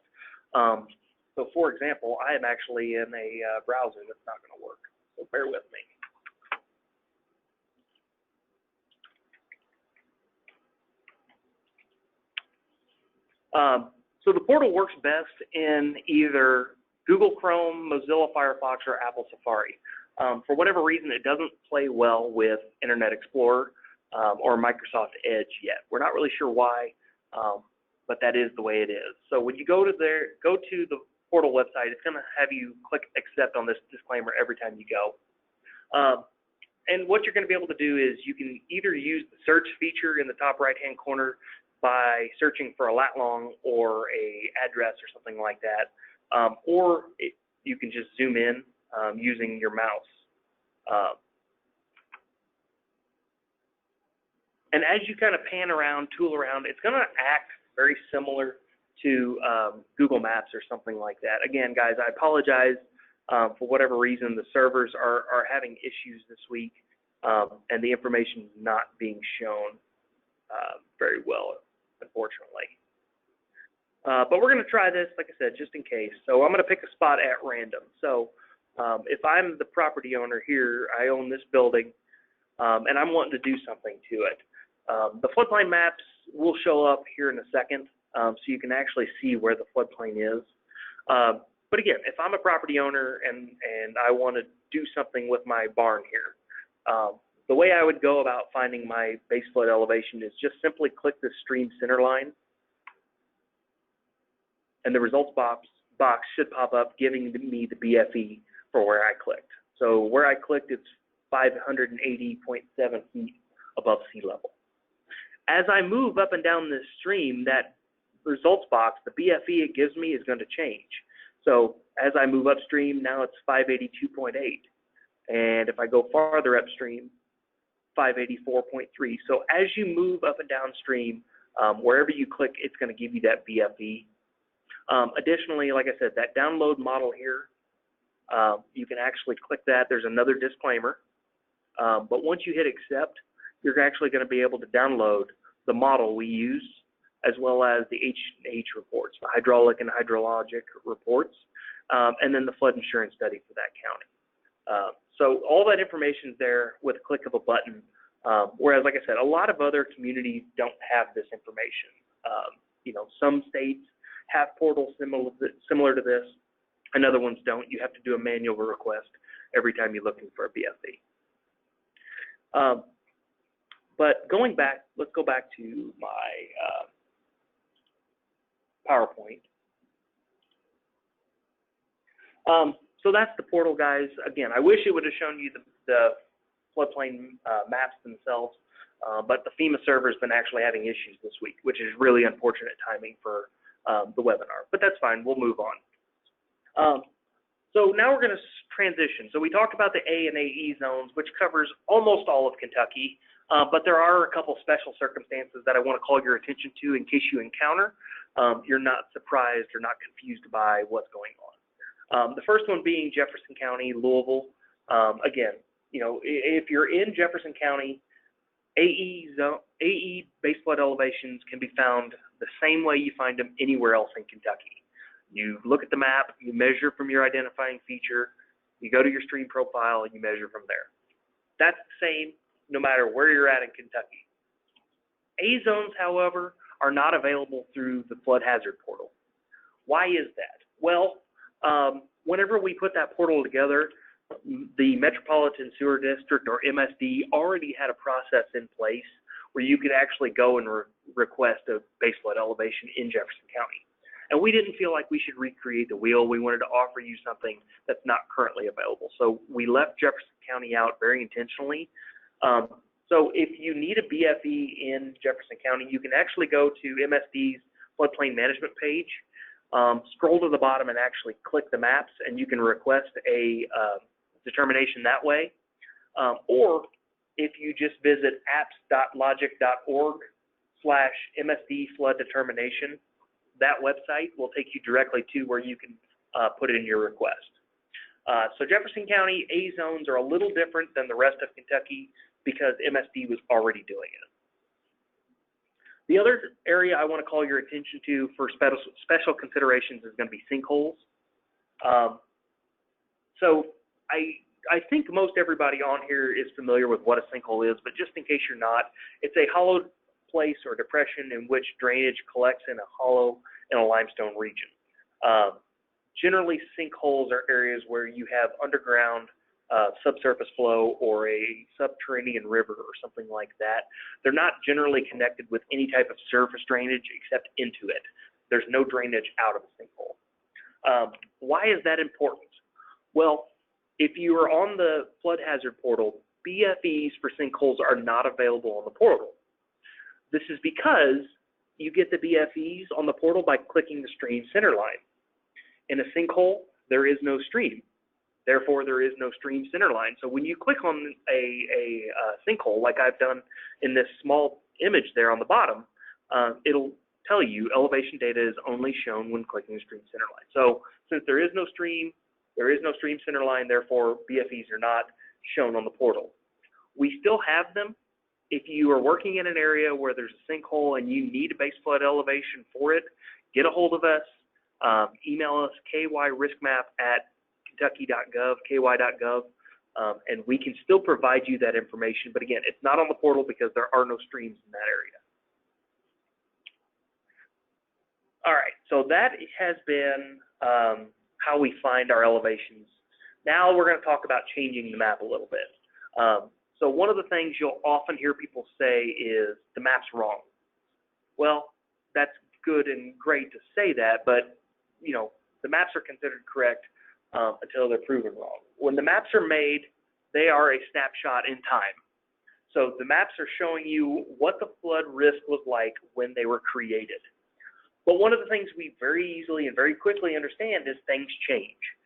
So for example, I am actually in a browser that's not going to work, so bear with me. So the portal works best in either Google Chrome, Mozilla Firefox, or Apple Safari. For whatever reason, it doesn't play well with Internet Explorer or Microsoft Edge yet. We're not really sure why, but that is the way it is. So when you go to the portal website, it's going to have you click accept on this disclaimer every time you go. And what you're going to be able to do is you can either use the search feature in the top right-hand corner by searching for a lat long or a address or something like that, or you can just zoom in using your mouse. And as you kind of pan around, tool around, it's going to act very similar to Google Maps or something like that. Again, guys, I apologize for whatever reason. The servers are having issues this week, and the information is not being shown very well, unfortunately. But we're going to try this, like I said, just in case. So I'm going to pick a spot at random. So if I'm the property owner here, I own this building, and I'm wanting to do something to it. The floodplain maps will show up here in a second, so you can actually see where the floodplain is. But again, if I'm a property owner and I want to do something with my barn here, the way I would go about finding my base flood elevation is just simply click the stream center line, and the results box should pop up giving me the BFE for where I clicked. So where I clicked, it's 580.7 feet above sea level. As I move up and down this stream, that results box, the BFE it gives me is going to change. So as I move upstream, now it's 582.8. And if I go farther upstream, 584.3. So as you move up and downstream, wherever you click, it's going to give you that BFE. Additionally, like I said, that download model here, you can actually click that. There's another disclaimer. But once you hit accept, you're actually going to be able to download the model we use, as well as the H&H reports, the hydraulic and hydrologic reports, and then the flood insurance study for that county. So all that information is there with a click of a button, whereas, like I said, a lot of other communities don't have this information. You know, some states have portals similar to this, and other ones don't. You have to do a manual request every time you're looking for a BFE. But going back, let's go back to my PowerPoint. So that's the portal, guys. Again, I wish it would have shown you the floodplain maps themselves, but the FEMA server has been actually having issues this week, which is really unfortunate timing for the webinar. But that's fine. We'll move on. So now we're going to transition. So we talked about the A and AE zones, which covers almost all of Kentucky, but there are a couple special circumstances that I want to call your attention to in case you encounter. You're not surprised or not confused by what's going on. The first one being Jefferson County, Louisville. Again, you know, if you're in Jefferson County, AE base flood elevations can be found the same way you find them anywhere else in Kentucky. You look at the map, you measure from your identifying feature, you go to your stream profile, and you measure from there. That's the same no matter where you're at in Kentucky. A zones, however, are not available through the flood hazard portal. Why is that? Well, whenever we put that portal together, the Metropolitan Sewer District, or MSD, already had a process in place where you could actually go and request a base flood elevation in Jefferson County. And we didn't feel like we should recreate the wheel. We wanted to offer you something that's not currently available. So we left Jefferson County out very intentionally. So if you need a BFE in Jefferson County, you can actually go to MSD's floodplain management page, scroll to the bottom and actually click the maps, and you can request a determination that way. Or if you just visit apps.logic.org/MSD flood determination, that website will take you directly to where you can put in your request. So Jefferson County A zones are a little different than the rest of Kentucky because MSD was already doing it. The other area I want to call your attention to for special considerations is going to be sinkholes. So I think most everybody on here is familiar with what a sinkhole is, but just in case you're not, it's a hollowed place or depression in which drainage collects in a hollow in a limestone region. Generally, sinkholes are areas where you have underground subsurface flow or a subterranean river or something like that. They're not generally connected with any type of surface drainage except into it. There's no drainage out of a sinkhole. Why is that important? Well, if you are on the flood hazard portal, BFEs for sinkholes are not available on the portal. This is because you get the BFEs on the portal by clicking the stream center line. In a sinkhole, there is no stream. Therefore, there is no stream center line. So when you click on a sinkhole, like I've done in this small image there on the bottom, it'll tell you elevation data is only shown when clicking the stream center line. So since there is no stream center line, therefore BFEs are not shown on the portal. We still have them. If you are working in an area where there's a sinkhole and you need a base flood elevation for it, get a hold of us. Email us kyriskmap@kentucky.gov, ky.gov, and we can still provide you that information. But again, it's not on the portal because there are no streams in that area. All right, so that has been how we find our elevations. Now we're going to talk about changing the map a little bit. So one of the things you'll often hear people say is the map's wrong. Well, that's good and great to say that, but you know, the maps are considered correct until they're proven wrong. When the maps are made, they are a snapshot in time. So the maps are showing you what the flood risk was like when they were created. But one of the things we very easily and very quickly understand is things change.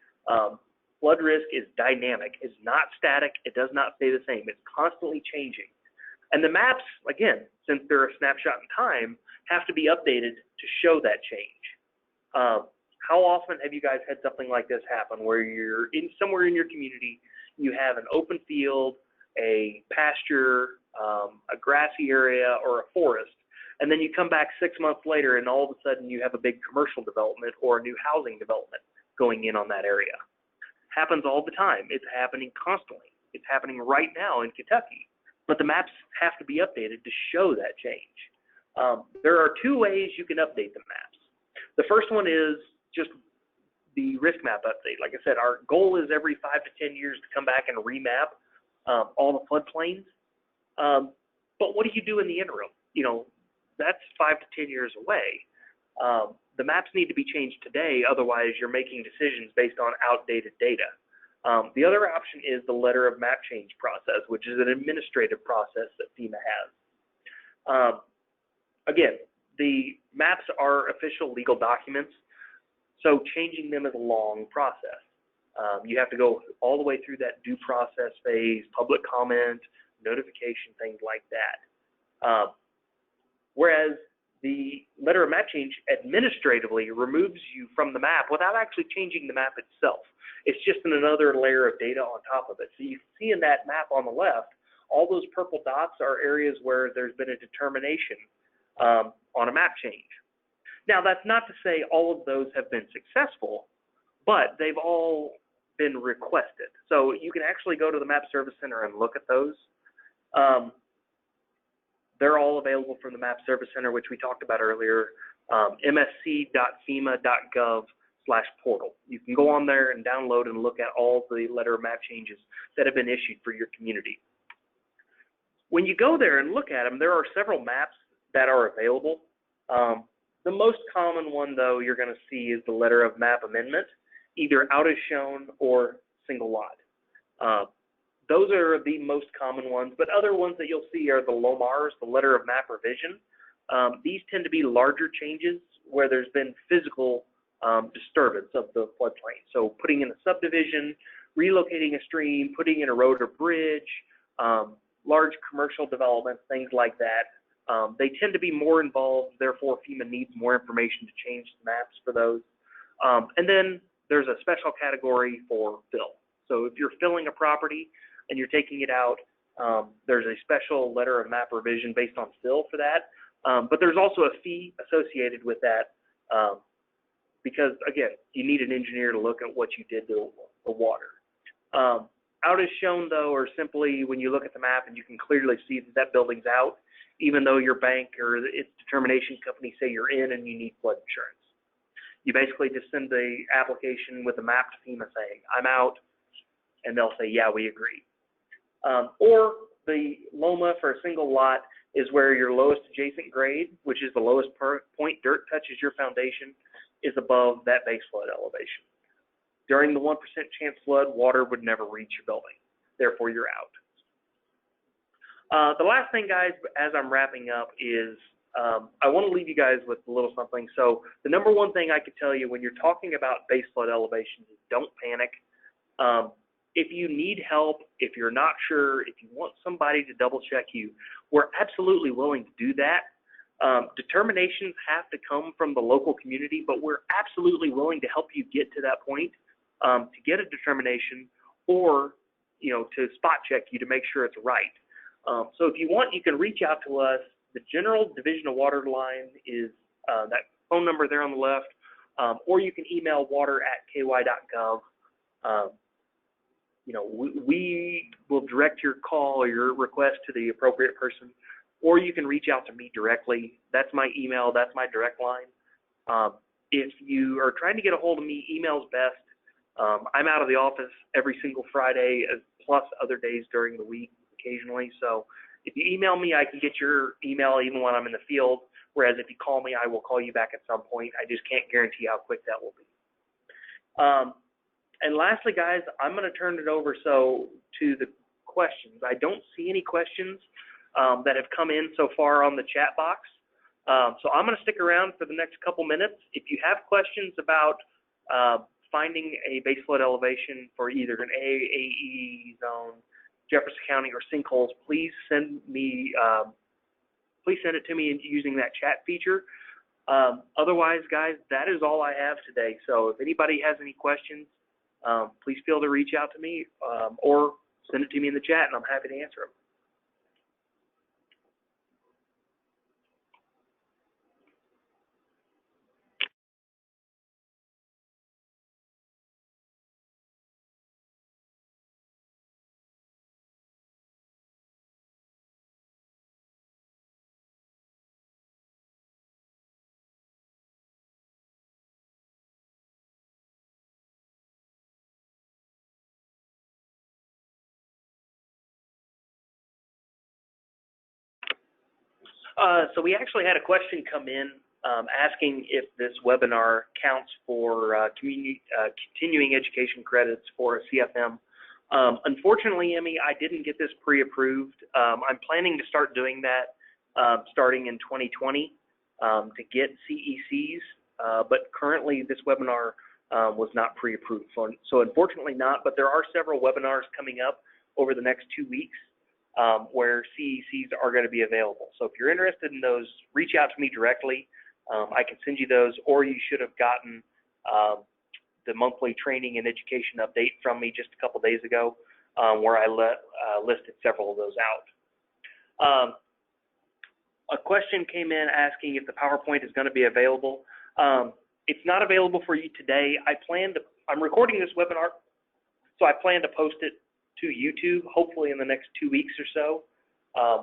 Flood risk is dynamic. It's not static. It does not stay the same. It's constantly changing. And the maps, again, since they're a snapshot in time, have to be updated to show that change. How often have you guys had something like this happen where you're in somewhere in your community, you have an open field, a pasture, a grassy area, or a forest, and then you come back 6 months later and all of a sudden you have a big commercial development or a new housing development going in on that area? Happens all the time. It's happening constantly. It's happening right now in Kentucky. But the maps have to be updated to show that change. There are two ways you can update the maps. The first one is just the risk map update. Like I said, our goal is every 5 to 10 years to come back and remap all the floodplains. But what do you do in the interim? You know, that's 5 to 10 years away. The maps need to be changed today, otherwise you're making decisions based on outdated data. The other option is the letter of map change process, which is an administrative process that FEMA has. Again, the maps are official legal documents, so changing them is a long process. You have to go all the way through that due process phase, public comment, notification, things like that. Whereas the letter of map change administratively removes you from the map without actually changing the map itself. It's just another layer of data on top of it. So you see in that map on the left, all those purple dots are areas where there's been a determination on a map change. Now, that's not to say all of those have been successful, but they've all been requested. So you can actually go to the Map Service Center and look at those. They're all available from the Map Service Center, which we talked about earlier, msc.fema.gov/portal. You can go on there and download and look at all the letter of map changes that have been issued for your community. When you go there and look at them, there are several maps that are available. The most common one, though, you're going to see is the letter of map amendment, either out as shown or single lot. Those are the most common ones, but other ones that you'll see are the LOMRs, the letter of map revision. These tend to be larger changes where there's been physical disturbance of the floodplain. So putting in a subdivision, relocating a stream, putting in a road or bridge, large commercial developments, things like that. They tend to be more involved, therefore FEMA needs more information to change the maps for those. And then there's a special category for fill. So if you're filling a property and you're taking it out, there's a special letter of map revision based on fill for that. But there's also a fee associated with that because, again, you need an engineer to look at what you did to the water. Out as shown, though, or simply when you look at the map and you can clearly see that that building's out, even though your bank or its determination company say you're in and you need flood insurance. You basically just send the application with a map to FEMA saying, I'm out, and they'll say, yeah, we agree. Or the LOMA for a single lot is where your lowest adjacent grade, which is the lowest point dirt touches your foundation, is above that base flood elevation. During the 1% chance flood, water would never reach your building. Therefore, you're out. The last thing, guys, as I'm wrapping up is I want to leave you guys with a little something. So the number one thing I could tell you when you're talking about base flood elevations is don't panic. If you need help, if you're not sure, if you want somebody to double check you, we're absolutely willing to do that. Determinations have to come from the local community, but we're absolutely willing to help you get to that point, to get a determination, or to spot check you to make sure it's right. So if you want, you can reach out to us. The General Division of Water line is that phone number there on the left, or you can email water@ky.gov. We will direct your call or your request to the appropriate person, or you can reach out to me directly. That's my email. That's my direct line. If you are trying to get a hold of me, email's best. I'm out of the office every single Friday, plus other days during the week occasionally. So if you email me, I can get your email even when I'm in the field, whereas if you call me, I will call you back at some point. I just can't guarantee how quick that will be. And lastly, guys, I'm going to turn it over to the questions. I don't see any questions that have come in so far on the chat box. So I'm going to stick around for the next couple minutes. If you have questions about finding a base flood elevation for either an AE zone, Jefferson County, or sinkholes, please send it to me using that chat feature. Otherwise, guys, that is all I have today. So if anybody has any questions, please feel to reach out to me or send it to me in the chat, and I'm happy to answer them. So we actually had a question come in asking if this webinar counts for continuing education credits for a CFM. Unfortunately, Emmy, I didn't get this pre-approved. I'm planning to start doing that starting in 2020 to get CECs, but currently this webinar was not pre-approved. So unfortunately not, but there are several webinars coming up over the next 2 weeks. Where CECs are going to be available. So if you're interested in those, reach out to me directly. I can send you those, or you should have gotten the monthly training and education update from me just a couple days ago, where I listed several of those out. A question came in asking if the PowerPoint is going to be available. It's not available for you today. I'm recording this webinar, so I plan to post it to YouTube, hopefully in the next 2 weeks or so.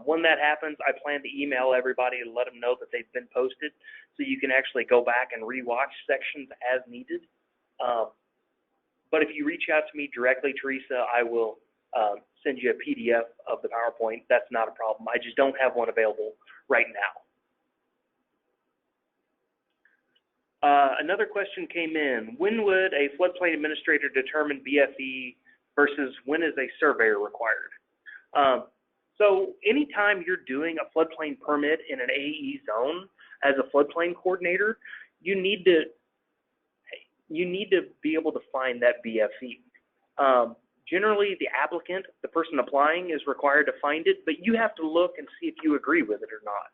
When that happens, I plan to email everybody and let them know that they've been posted, so you can actually go back and rewatch sections as needed. But if you reach out to me directly, Teresa, I will send you a PDF of the PowerPoint. That's not a problem. I just don't have one available right now. Another question came in. When would a floodplain administrator determine BFE versus when is a surveyor required? So anytime you're doing a floodplain permit in an AE zone as a floodplain coordinator, you need to be able to find that BFE. Generally, the applicant, the person applying, is required to find it, but you have to look and see if you agree with it or not.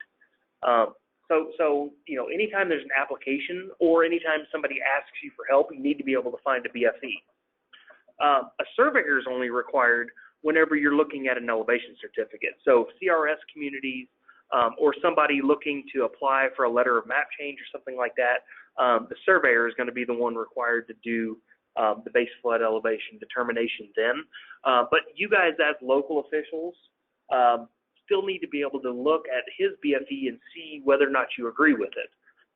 So anytime there's an application or anytime somebody asks you for help, you need to be able to find a BFE. A surveyor is only required whenever you're looking at an elevation certificate. So CRS communities or somebody looking to apply for a letter of map change or something like that, the surveyor is going to be the one required to do the base flood elevation determination then. But you guys as local officials still need to be able to look at his BFE and see whether or not you agree with it.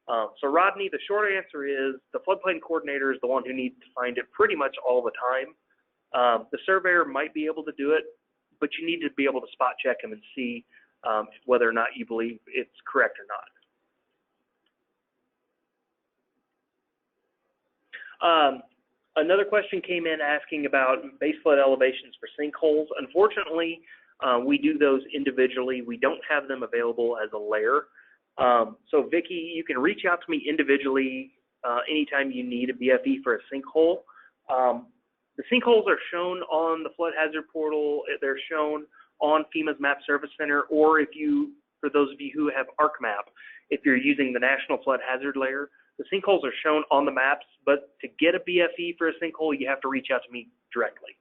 So Rodney, the short answer is the floodplain coordinator is the one who needs to find it pretty much all the time. The surveyor might be able to do it, but you need to be able to spot check him and see whether or not you believe it's correct or not. Another question came in asking about base flood elevations for sinkholes. Unfortunately, we do those individually. We don't have them available as a layer. So Vicki, you can reach out to me individually anytime you need a BFE for a sinkhole. The sinkholes are shown on the flood hazard portal. They're shown on FEMA's Map Service Center, or if you, for those of you who have ArcMap, if you're using the National Flood Hazard Layer, the sinkholes are shown on the maps, but to get a BFE for a sinkhole, you have to reach out to me directly.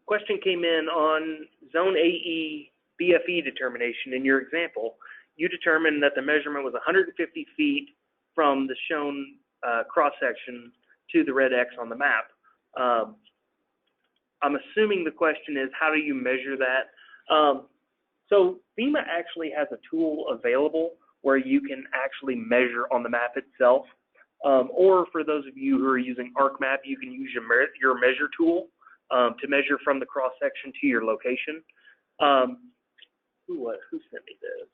Question came in on Zone AE BFE determination. In your example, you determined that the measurement was 150 feet from the shown cross-section to the red X on the map. I'm assuming the question is, how do you measure that? So FEMA actually has a tool available where you can actually measure on the map itself. Or for those of you who are using ArcMap, you can use your measure tool to measure from the cross-section to your location. Who sent me this?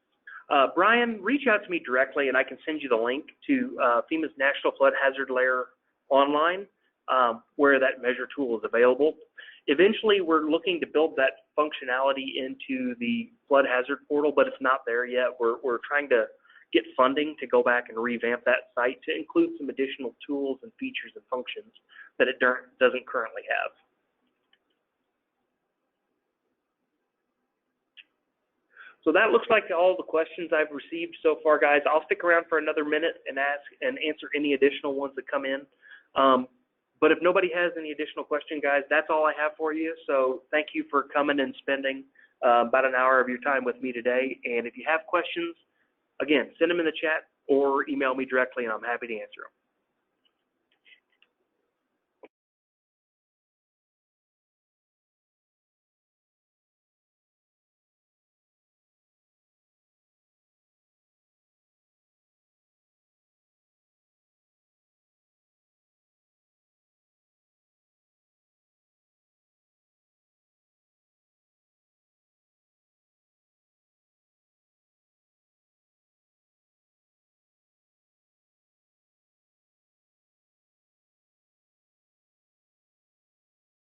Brian, reach out to me directly and I can send you the link to FEMA's National Flood Hazard Layer online where that measure tool is available. Eventually, we're looking to build that functionality into the flood hazard portal, but it's not there yet. We're trying to get funding to go back and revamp that site to include some additional tools and features and functions that it doesn't currently have. So that looks like all the questions I've received so far, guys. I'll stick around for another minute and answer any additional ones that come in. But if nobody has any additional question, guys, that's all I have for you. So thank you for coming and spending about an hour of your time with me today. And if you have questions, again, send them in the chat or email me directly and I'm happy to answer them.